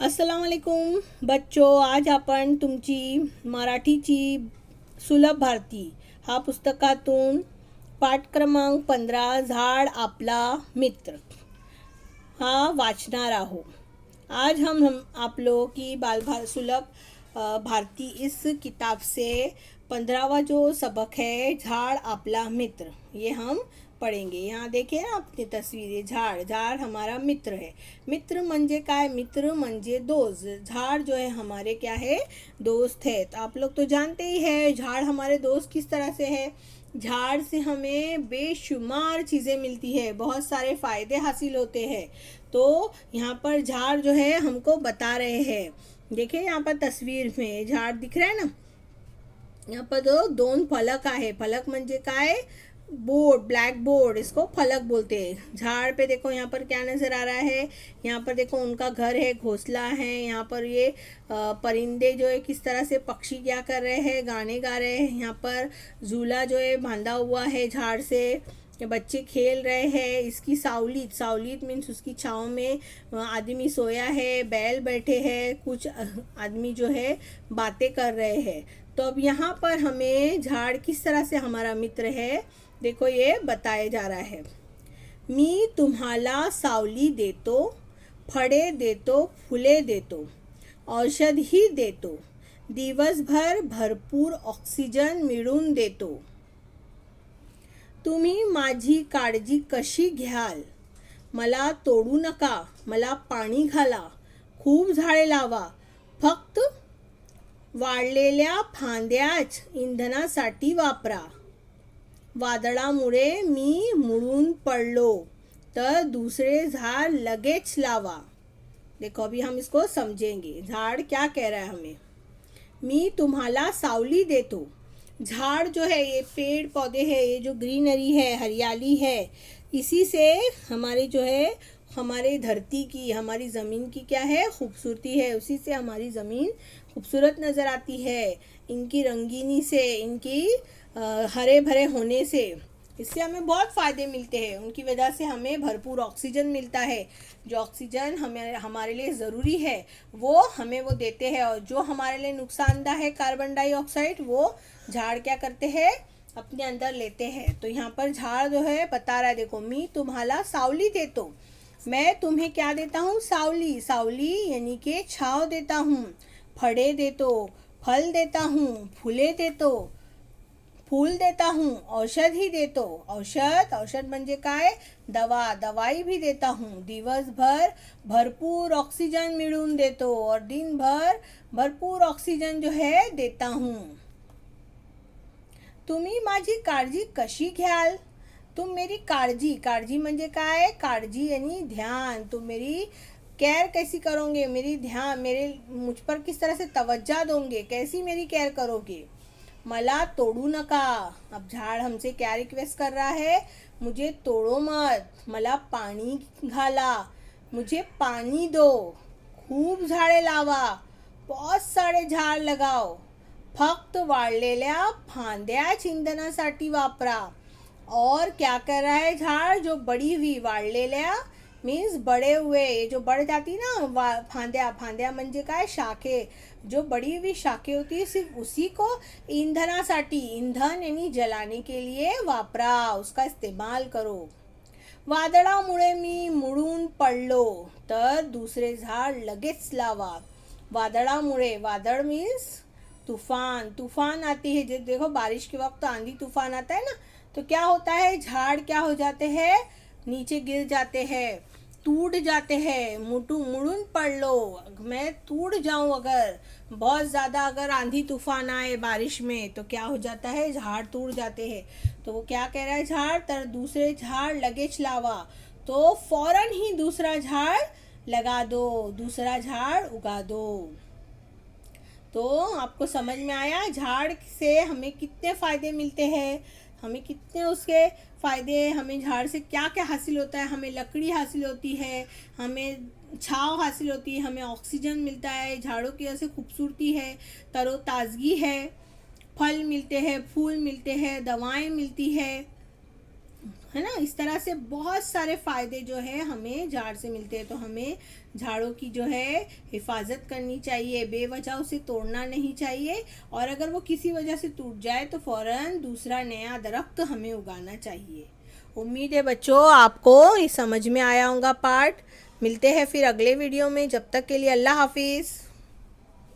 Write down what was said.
अस्सलाम वालेकुम बच्चो, आज आपण तुमची मराठीची सुलभ भारती हा पुस्तकातून पाठ क्रमांक 15 झाड आपला मित्र हा वाचणार आहोत। आज हम आप लोगों की सुलभ भारती इस किताब से 15वां जो सबक है झाड़ आपला मित्र, ये हम पढ़ेंगे। यहाँ देखिए ना अपनी तस्वीरें, झाड़ झाड़ हमारा मित्र है। मित्र म्हणजे काय? मित्र म्हणजे दोस्त। झाड़ जो है हमारे क्या है? दोस्त है। तो आप लोग तो जानते ही है झाड़ हमारे दोस्त किस तरह से है। झाड़ से हमें बेशुमार चीज़ें मिलती है, बहुत सारे फ़ायदे हासिल होते हैं। तो यहाँ पर झाड़ जो है हमको बता रहे हैं। देखिए यहाँ पर तस्वीर में झाड़ दिख रहा है ना। यहाँ पर दोन फलक आहे। फलक म्हणजे काय? बोर्ड, ब्लैक बोर्ड, इसको फलक बोलते हैं। झाड़ पे देखो यहाँ पर क्या नज़र आ रहा है। यहाँ पर देखो उनका घर है, घोंसला है। यहाँ पर ये परिंदे जो है किस तरह से, पक्षी क्या कर रहे हैं? गाने गा रहे हैं। यहाँ पर झूला जो है बांधा हुआ है झाड़ से, ये बच्चे खेल रहे हैं। इसकी सावलीत, सावलीत मीन्स उसकी छाँव में आदमी सोया है, बैल बैठे हैं, कुछ आदमी जो है बातें कर रहे हैं। तो अब यहाँ पर हमें झाड़ किस तरह से हमारा मित्र है, देखो ये बताया जा रहा है। मी तुम्हाला सावली देतो, फळे देतो, फुले देतो, औषधही देतो, दिवसभर भरपूर ऑक्सिजन मिळवून देतो। तुम्ही माझी काळजी कशी घ्याल? मला तोडू नका, मला पाणी घाला, खूप झाडे लावा, फक्त वाळलेल्या फांद्याच इंधनासाठी वापरा। वादळामुळे मी मुडून पडलो तर दूसरे झाड़ लगेच लावा। देखो अभी हम इसको समझेंगे। झाड़ क्या कह रहा है हमें? मी तुम्हाला सावली देतो। झाड़ जो है ये पेड़ पौधे है, ये जो ग्रीनरी है, हरियाली है, इसी से हमारे जो है हमारे धरती की, हमारी ज़मीन की क्या है? खूबसूरती है। उसी से हमारी ज़मीन खूबसूरत नज़र आती है। इनकी रंगीनी से, इनकी हरे भरे होने से, इससे हमें बहुत फ़ायदे मिलते हैं। उनकी वजह से हमें भरपूर ऑक्सीजन मिलता है। जो ऑक्सीजन हमारे लिए ज़रूरी है वो हमें वो देते हैं, और जो हमारे लिए नुकसानदायक है कार्बन डाइऑक्साइड, वो झाड़ क्या करते हैं? अपने अंदर लेते हैं। तो यहाँ पर झाड़ जो है बता रहा है, देखो मी तुम्हाला सावली देतो, मैं तुम्हें क्या देता हूँ? सावली। सावली यानी कि छाँव देता हूँ, फड़े देतो, फल देता हूँ, फूले देतो, फूल देता हूँ, औषध ही देतो, औषध, औषध म्हणजे काय? दवा, दवाई भी देता हूँ, दिवसभर भरपूर ऑक्सीजन मिळवून देतो, और दिन भर भरपूर ऑक्सीजन जो है देता हूँ। तुम्ही माझी काळजी कशी घ्याल? तुम मेरी काळजी, काळजी म्हणजे काय? काळजी यानी ध्यान। तुम मेरी केयर कैसी करोगे? मेरी ध्यान, मेरे मुझ पर किस तरह से तवज्जो दोगे? कैसी मेरी केयर करोगे? मला तोड़ू नका। अब झाड़ हमसे क्या रिक्वेस्ट कर रहा है? मुझे तोड़ो मत, मला पाणी घाला, मुझे पानी दो, खूप झाडे लावा, बहुत सारे झाड लगाओ, फक्त वाळलेल्या फांद्याच इंधनासाठी वापरा। और क्या कर रहा है झाड़? जो बड़ी हुई, वाळलेल्या मीन्स बड़े हुए, ये जो बढ़ जाती ना फांद्या, फांद्या म्हणजे काय? शाखे, जो बड़ी हुई शाखे होती है सिर्फ उसी को ईंधनासाठी, ईंधन यानी जलाने के लिए वापरा, उसका इस्तेमाल करो। वादळामुळे मी मुडून पडलो तर दूसरे झाड लगेच लावा। वादळामुळे, वादळ मीन्स तूफान, तूफान आती है, देखो बारिश के वक्त आंधी तूफान आता है ना, तो क्या होता है? झाड़ क्या हो जाते हैं? नीचे गिर जाते हैं, टूट जाते हैं। मुड़ून पड़ लो, मैं टूट जाऊं अगर बहुत ज़्यादा अगर आंधी तूफान आए बारिश में, तो क्या हो जाता है? झाड़ टूट जाते हैं। तो वो क्या कह रहा है झाड़? तर दूसरे झाड़ लगेच लावा, तो फौरन ही दूसरा झाड़ लगा दो, दूसरा झाड़ उगा दो। तो आपको समझ में आया झाड़ से हमें कितने फ़ायदे मिलते हैं, हमें कितने उसके फ़ायदे, हमें झाड़ से क्या क्या हासिल होता है? हमें लकड़ी हासिल होती है, हमें छाँव हासिल होती है, हमें ऑक्सीजन मिलता है, झाड़ों की वजह से खूबसूरती है, तरोताज़गी है, फल मिलते हैं, फूल मिलते हैं, दवाएं मिलती है, है ना। इस तरह से बहुत सारे फ़ायदे जो है हमें झाड़ से मिलते हैं। तो हमें झाड़ों की जो है हिफाजत करनी चाहिए, बेवजह उसे तोड़ना नहीं चाहिए, और अगर वो किसी वजह से टूट जाए तो फ़ौरन दूसरा नया दरख्त हमें उगाना चाहिए। उम्मीद है बच्चों आपको ये समझ में आया होगा पार्ट। मिलते हैं फिर अगले वीडियो में, जब तक के लिए अल्लाह हाफिज़।